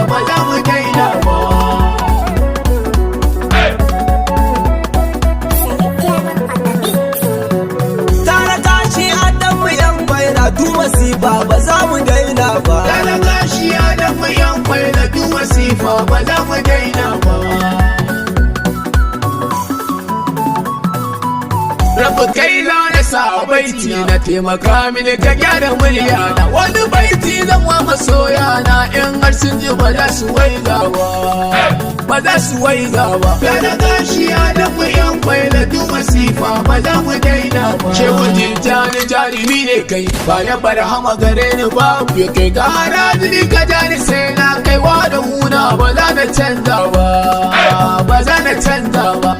ba za mu daina ba. Tare gashi Adamu yan baira duk wasifa ba za mu daina ba. Tare gashi Adamu yan baira duk wasifa ba za mu daina ba. Rabu kai na sa baiti na taimaka mini ka gyara murya na wani baiti zan wa masoya na in har sun ji ba za su waiga ba za su waiga ba. Kada gashi ya dafa yan kwaila duk wasifa ba za mu daina ba. Shehu Tijjani jarumi ne kai baya barhama gare ni babu ya kai ga harajiri ka jani sai na kai wa da huna ba za na canza ba ba za na canza ba.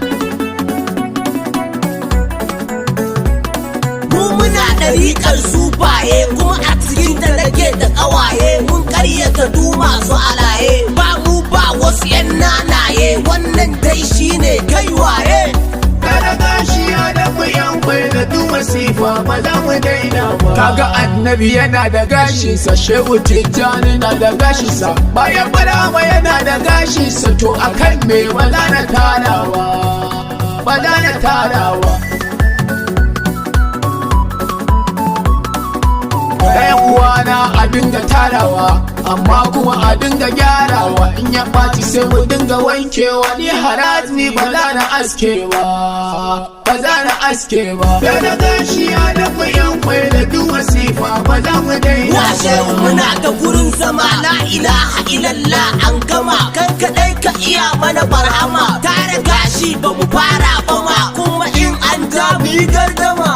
Muna ɗariƙar sufaye kuma a cikin da nake da ƙawaye mun ƙaryata du masu alaye ba mu ba wasu yan nanaye wannan dai shine kai waye. Kada gashi ya dafa yan kwai da duk wasifa ba za mu daina ba. Kaga annabi yana da gashinsa, Shehu Tijjani na da gashinsa, bayan Barhama yana da gashinsa, to akan me ba za na tarawa ba za na tarawa. Ɗayan uwana a dinga tarawa amma kuma a dinga gyarawa in ya ɓaci sai mu dinga wankewa ni haraji ba za na aske ba ba za na aske ba. Kada gashi ya dafa yan kwai da duk wasifa ba za mu daina ba. Washe muna da gurin zama la ilaha illallah an gama kan kaɗai ka iya mana barhama tare gashi ba mu fara ba ma kuma in an ja mu yi gardama.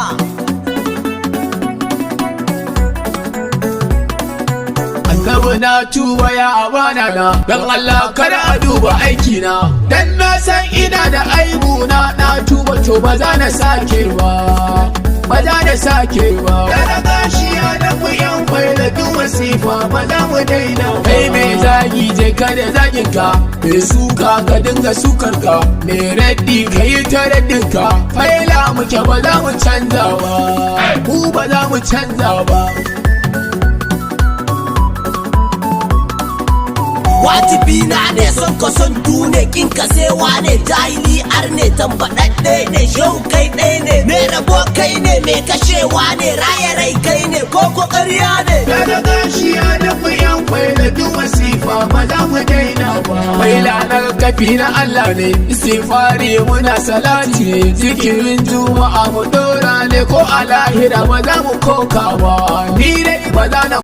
Annabi na tuba ya abana na dan Allah kada a duba aikina dan na san ina da aibuna na tuba to ba za na sake ba ba za na sake ba. Kada gashi ya dafa yan kwai da duk wasifa ba za mu daina ba. Kai mai zagi je kada zagin ka mai suka ka dinga sukar ka mai raddi ka yi ta raddin ka faila muke ba za mu canza ba mu ba za mu canza ba. Wajibi na ne son ka son dune kin ka sewa ne jahili ar ne tambaɗaɗɗe ne yau kai ɗaya ne me rabo kai ne me kashewa ne raya rai kai ne ko ƙarya ne. Kada gashi ya dafa yan kwai da duk wasifa ba za mu daina ba. Mai lanar kafi na Allah ne istighfari muna salati ne zikirin juma'a mu dora ne ko a lahira ba za mu koka ba ni dai ba za na